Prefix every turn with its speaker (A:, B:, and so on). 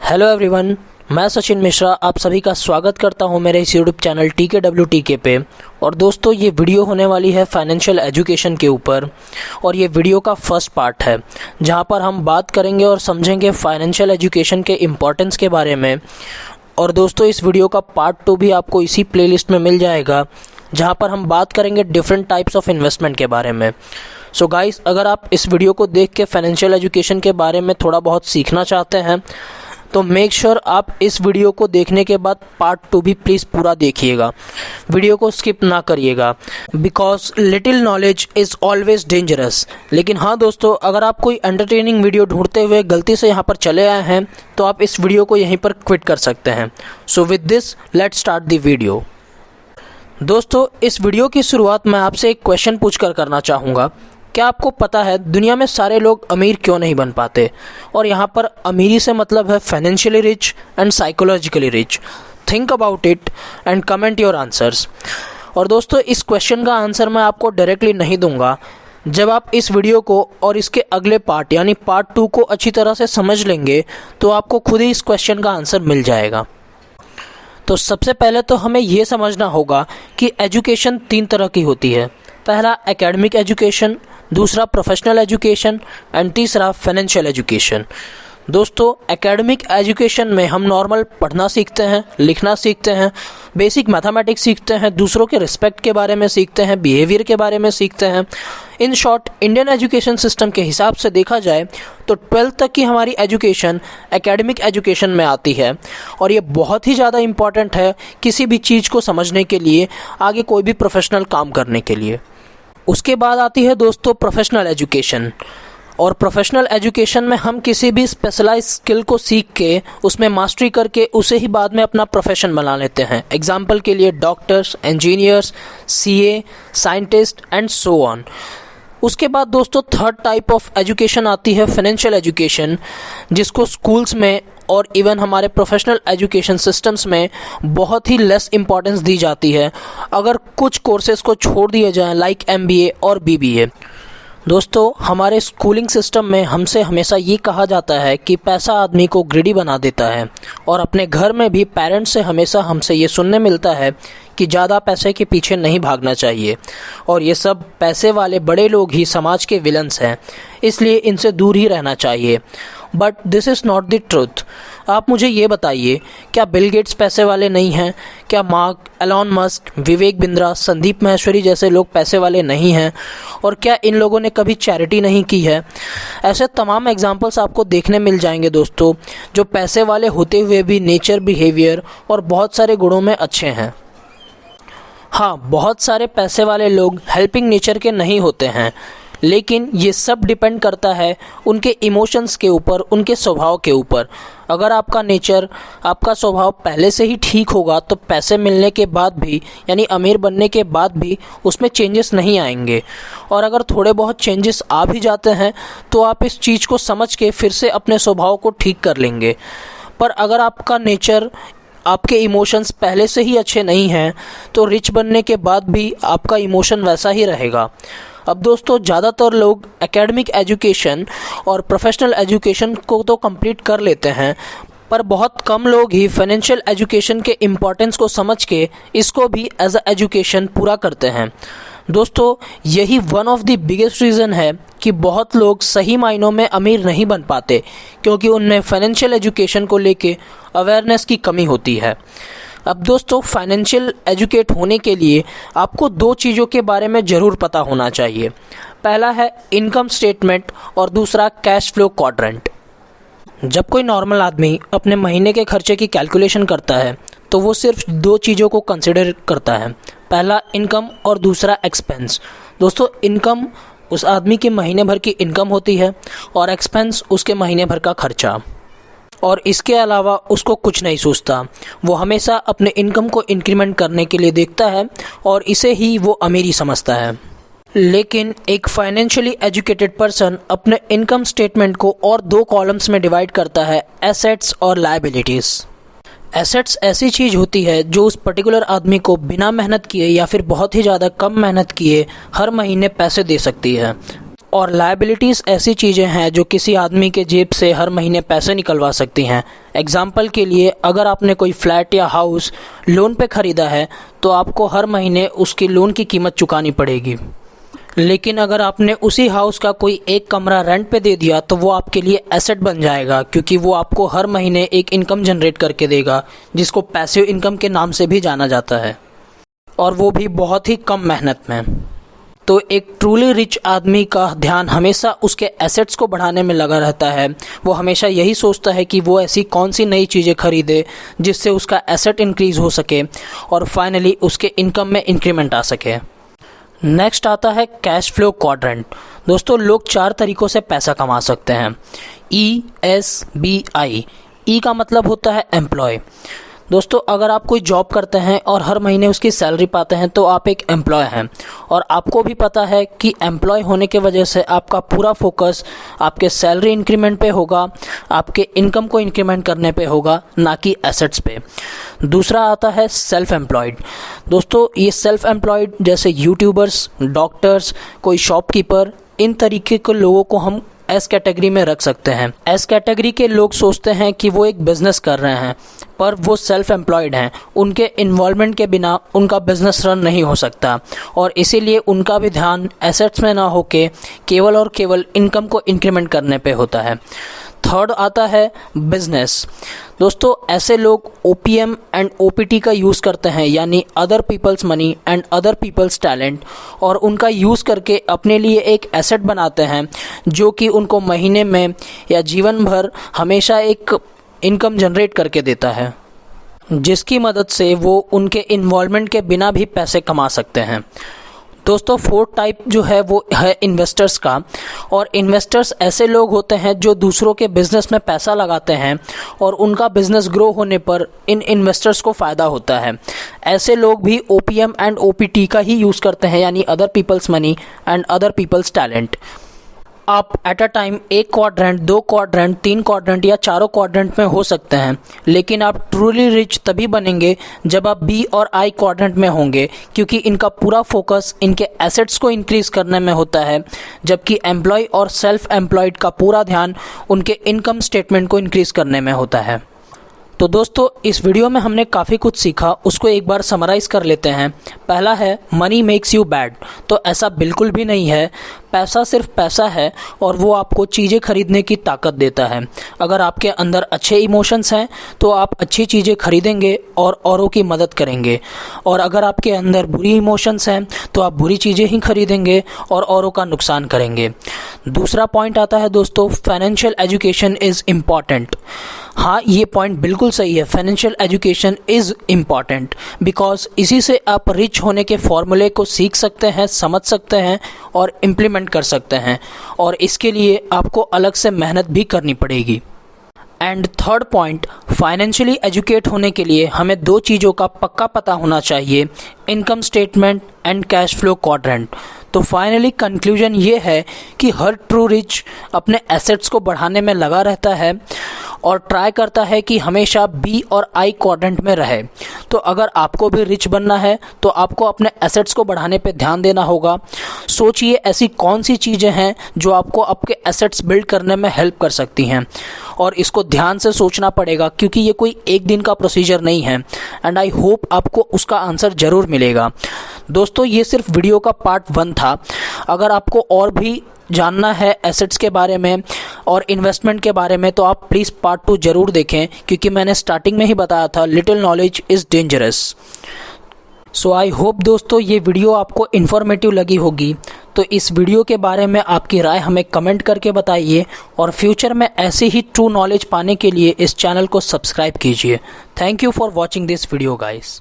A: Hello everyone, मैं सचिन मिश्रा आप सभी का स्वागत करता हूं मेरे इस यूट्यूब चैनल TKWTK पे। और दोस्तों, ये वीडियो होने वाली है फाइनेंशियल एजुकेशन के ऊपर और ये वीडियो का फर्स्ट पार्ट है जहां पर हम बात करेंगे और समझेंगे फाइनेंशियल एजुकेशन के इम्पोर्टेंस के बारे में। और दोस्तों, इस वीडियो का पार्ट 2 भी आपको इसी प्लेलिस्ट में मिल जाएगा जहां पर हम बात करेंगे डिफरेंट टाइप्स ऑफ इन्वेस्टमेंट के बारे में। सो गाइस, अगर आप इस वीडियो को देख के फाइनेंशियल एजुकेशन के बारे में थोड़ा बहुत सीखना चाहते हैं तो मेक श्योर आप इस वीडियो को देखने के बाद पार्ट 2 भी प्लीज़ पूरा देखिएगा, वीडियो को स्किप ना करिएगा, because little knowledge is always dangerous. लेकिन हाँ दोस्तों, अगर आप कोई एंटरटेनिंग वीडियो ढूंढते हुए गलती से यहाँ पर चले आए हैं तो आप इस वीडियो को यहीं पर क्विट कर सकते हैं। So with this let's start the video. दोस्तों, इस वीडियो की शुरुआत मैं आपसे एक क्वेश्चन पूछकर करना चाहूँगा। क्या आपको पता है दुनिया में सारे लोग अमीर क्यों नहीं बन पाते? और यहाँ पर अमीरी से मतलब है financially rich and psychologically rich. Think about it and comment your answers. और दोस्तों, इस क्वेश्चन का आंसर मैं आपको डायरेक्टली नहीं दूंगा। जब आप इस वीडियो को और इसके अगले पार्ट यानी पार्ट 2 को अच्छी तरह से समझ लेंगे तो आपको खुद ही इस क्वेश्चन का आंसर मिल जाएगा। तो सबसे पहले तो हमें ये समझना होगा कि एजुकेशन 3 तरह की होती है। पहला एकेडमिक एजुकेशन, दूसरा प्रोफेशनल एजुकेशन एंड तीसरा फाइनेंशियल एजुकेशन। दोस्तों, एकेडमिक एजुकेशन में हम नॉर्मल पढ़ना सीखते हैं, लिखना सीखते हैं, बेसिक मैथमेटिक्स सीखते हैं, दूसरों के रिस्पेक्ट के बारे में सीखते हैं, बिहेवियर के बारे में सीखते हैं। In short, Indian education system के हिसाब से देखा जाए तो 12th तक की हमारी एजुकेशन एकेडमिक एजुकेशन में आती है और ये बहुत ही ज़्यादा इम्पॉर्टेंट है किसी भी चीज़ को समझने के लिए, आगे कोई भी प्रोफेशनल काम करने के लिए। उसके बाद आती है दोस्तों प्रोफेशनल एजुकेशन। और प्रोफेशनल एजुकेशन में हम किसी भी स्पेशलाइज स्किल को सीख के उसमें मास्टरी करके उसे ही बाद में अपना प्रोफेशन बना लेते हैं। एग्जाम्पल के लिए doctors, engineers, CA, scientist and so on. उसके बाद दोस्तों थर्ड टाइप ऑफ एजुकेशन आती है फाइनेंशियल एजुकेशन, जिसको स्कूल्स में और इवन हमारे प्रोफेशनल एजुकेशन सिस्टम्स में बहुत ही लेस इम्पॉर्टेंस दी जाती है अगर कुछ कोर्सेज को छोड़ दिए जाएं, लाइक MBA और BBA। दोस्तों, हमारे स्कूलिंग सिस्टम में हमसे हमेशा ये कहा जाता है कि पैसा आदमी को ग्रीडी बना देता है और अपने घर में भी पेरेंट्स से हमेशा हमसे ये सुनने मिलता है कि ज़्यादा पैसे के पीछे नहीं भागना चाहिए और ये सब पैसे वाले बड़े लोग ही समाज के विलन्स हैं, इसलिए इनसे दूर ही रहना चाहिए। But this is not the truth. आप मुझे ये बताइए, क्या बिल गेट्स पैसे वाले नहीं हैं? क्या mark, Elon Musk, Vivek Bindra, Sandeep Maheshwari जैसे लोग पैसे वाले नहीं हैं? और क्या इन लोगों ने कभी चैरिटी नहीं की है? ऐसे तमाम एग्जांपल्स आपको देखने मिल जाएंगे दोस्तों, जो पैसे वाले होते हुए भी नेचर, बिहेवियर और बहुत सारे गुणों में अच्छे हैं। हाँ, बहुत सारे पैसे वाले लोग हेल्पिंग नेचर के नहीं होते हैं, लेकिन ये सब डिपेंड करता है उनके इमोशंस के ऊपर, उनके स्वभाव के ऊपर। अगर आपका नेचर, आपका स्वभाव पहले से ही ठीक होगा तो पैसे मिलने के बाद भी यानी अमीर बनने के बाद भी उसमें चेंजेस नहीं आएंगे। और अगर थोड़े बहुत चेंजेस आ भी जाते हैं तो आप इस चीज़ को समझ के फिर से अपने स्वभाव को ठीक कर लेंगे। पर अगर आपका नेचर, आपके इमोशंस पहले से ही अच्छे नहीं हैं तो रिच बनने के बाद भी आपका इमोशन वैसा ही रहेगा। अब दोस्तों, ज़्यादातर लोग एकेडमिक एजुकेशन और प्रोफेशनल एजुकेशन को तो कंप्लीट कर लेते हैं, पर बहुत कम लोग ही फाइनेंशियल एजुकेशन के इम्पोर्टेंस को समझ के इसको भी एज अ एजुकेशन पूरा करते हैं। दोस्तों, यही one of the biggest reason है कि बहुत लोग सही मायनों में अमीर नहीं बन पाते, क्योंकि उनमें फाइनेंशियल एजुकेशन को लेके अवेयरनेस की कमी होती है। अब दोस्तों, फाइनेंशियल एजुकेट होने के लिए आपको 2 चीज़ों के बारे में ज़रूर पता होना चाहिए। पहला है इनकम स्टेटमेंट और दूसरा कैश फ्लो क्वाड्रेंट। जब कोई नॉर्मल आदमी अपने महीने के खर्चे की कैलकुलेशन करता है तो वो सिर्फ 2 चीज़ों को कंसिडर करता है। पहला इनकम और दूसरा एक्सपेंस। दोस्तों, इनकम उस आदमी के महीने भर की इनकम होती है और एक्सपेंस उसके महीने भर का खर्चा। और इसके अलावा उसको कुछ नहीं सोचता, वो हमेशा अपने इनकम को इंक्रीमेंट करने के लिए देखता है और इसे ही वो अमीरी समझता है। लेकिन एक फाइनेंशियली एजुकेटेड पर्सन अपने इनकम स्टेटमेंट को और 2 कॉलम्स में डिवाइड करता है, एसेट्स और लायबिलिटीज़। एसेट्स ऐसी चीज़ होती है जो उस पर्टिकुलर आदमी को बिना मेहनत किए या फिर बहुत ही ज़्यादा कम मेहनत किए हर महीने पैसे दे सकती है। और लायबिलिटीज़ ऐसी चीज़ें हैं जो किसी आदमी के जेब से हर महीने पैसे निकलवा सकती हैं। एग्जाम्पल के लिए, अगर आपने कोई फ्लैट या हाउस लोन पे ख़रीदा है तो आपको हर महीने उसकी लोन की कीमत चुकानी पड़ेगी। लेकिन अगर आपने उसी हाउस का कोई एक कमरा रेंट पे दे दिया तो वो आपके लिए एसेट बन जाएगा, क्योंकि वो आपको हर महीने एक इनकम जनरेट करके देगा, जिसको पैसिव इनकम के नाम से भी जाना जाता है, और वो भी बहुत ही कम मेहनत में। तो एक ट्रूली रिच आदमी का ध्यान हमेशा उसके एसेट्स को बढ़ाने में लगा रहता है। वो हमेशा यही सोचता है कि वो ऐसी कौन सी नई चीज़ें खरीदे जिससे उसका एसेट इंक्रीज़ हो सके और फाइनली उसके इनकम में इंक्रीमेंट आ सके। नेक्स्ट आता है कैश फ्लो क्वाड्रेंट। दोस्तों, लोग 4 तरीक़ों से पैसा कमा सकते हैं। ESBI। ई का मतलब होता है एम्प्लॉय। दोस्तों, अगर आप कोई जॉब करते हैं और हर महीने उसकी सैलरी पाते हैं तो आप एक एम्प्लॉय हैं, और आपको भी पता है कि एम्प्लॉय होने की वजह से आपका पूरा फोकस आपके सैलरी इंक्रीमेंट पे होगा, आपके इनकम को इंक्रीमेंट करने पे होगा, ना कि एसेट्स पे। दूसरा आता है सेल्फ एम्प्लॉयड। दोस्तों, ये सेल्फ एम्प्लॉयड जैसे यूट्यूबर्स, डॉक्टर्स, कोई शॉपकीपर, इन तरीके के लोगों को हम एस कैटेगरी में रख सकते हैं। एस कैटेगरी के लोग सोचते हैं कि वो एक बिजनेस कर रहे हैं, पर वो सेल्फ एम्प्लॉयड हैं। उनके इन्वॉल्वमेंट के बिना उनका बिजनेस रन नहीं हो सकता, और इसीलिए उनका भी ध्यान एसेट्स में ना होके केवल और केवल इनकम को इंक्रीमेंट करने पे होता है। थर्ड आता है बिजनेस। दोस्तों, ऐसे लोग OPM एंड OPT का यूज़ करते हैं, यानी other people's money and other people's talent, और उनका यूज़ करके अपने लिए एक एसेट बनाते हैं जो कि उनको महीने में या जीवन भर हमेशा एक इनकम जनरेट करके देता है, जिसकी मदद से वो उनके इन्वॉल्वमेंट के बिना भी पैसे कमा सकते हैं। दोस्तों, 4th टाइप जो है वो है इन्वेस्टर्स का, और इन्वेस्टर्स ऐसे लोग होते हैं जो दूसरों के बिज़नेस में पैसा लगाते हैं और उनका बिज़नेस ग्रो होने पर इन इन्वेस्टर्स को फ़ायदा होता है। ऐसे लोग भी OPM एंड OPT का ही यूज़ करते हैं, यानी other people's money and other people's talent. आप at a time 1 quadrant, 2 quadrant, 3 quadrant या 4 क्वाड्रेंट में हो सकते हैं, लेकिन आप ट्रूली रिच तभी बनेंगे जब आप B और I क्वाड्रेंट में होंगे, क्योंकि इनका पूरा फोकस इनके एसेट्स को इंक्रीज़ करने में होता है, जबकि एम्प्लॉय और सेल्फ एम्प्लॉयड का पूरा ध्यान उनके इनकम स्टेटमेंट को इंक्रीज़ करने में होता है। तो दोस्तों, इस वीडियो में हमने काफ़ी कुछ सीखा, उसको एक बार समराइज़ कर लेते हैं। पहला है मनी मेक्स यू बैड। तो ऐसा बिल्कुल भी नहीं है। पैसा सिर्फ पैसा है और वो आपको चीज़ें खरीदने की ताकत देता है। अगर आपके अंदर अच्छे इमोशंस हैं तो आप अच्छी चीज़ें खरीदेंगे और औरों की मदद करेंगे, और अगर आपके अंदर बुरी इमोशंस हैं तो आप बुरी चीज़ें ही खरीदेंगे और औरों का नुकसान करेंगे। दूसरा पॉइंट आता है दोस्तों, फाइनेंशियल एजुकेशन इज़ इम्पॉर्टेंट। हाँ, ये पॉइंट बिल्कुल सही है। Financial education is important because इसी से आप रिच होने के फॉर्मूले को सीख सकते हैं, समझ सकते हैं और इम्प्लीमेंट कर सकते हैं, और इसके लिए आपको अलग से मेहनत भी करनी पड़ेगी। And third point, financially educate होने के लिए हमें 2 चीज़ों का पक्का पता होना चाहिए, income statement and cash flow quadrant. तो फाइनली कंक्लूजन ये है कि हर ट्रू रिच अपने एसेट्स को बढ़ाने में लगा रहता है और ट्राई करता है कि हमेशा B और I क्वाड्रेंट में रहे। तो अगर आपको भी रिच बनना है तो आपको अपने एसेट्स को बढ़ाने पे ध्यान देना होगा। सोचिए ऐसी कौन सी चीज़ें हैं जो आपको आपके एसेट्स बिल्ड करने में हेल्प कर सकती हैं, और इसको ध्यान से सोचना पड़ेगा, क्योंकि ये कोई एक दिन का प्रोसीजर नहीं है। एंड आई होप आपको उसका आंसर ज़रूर मिलेगा। दोस्तों, ये सिर्फ वीडियो का पार्ट 1 था। अगर आपको और भी जानना है एसेट्स के बारे में और इन्वेस्टमेंट के बारे में तो आप प्लीज़ पार्ट 2 ज़रूर देखें, क्योंकि मैंने स्टार्टिंग में ही बताया था little knowledge is dangerous. So I hope दोस्तों ये वीडियो आपको इन्फॉर्मेटिव लगी होगी। तो इस वीडियो के बारे में आपकी राय हमें कमेंट करके बताइए, और फ्यूचर में ऐसे ही ट्रू नॉलेज पाने के लिए इस चैनल को सब्सक्राइब कीजिए। Thank you for watching this video guys.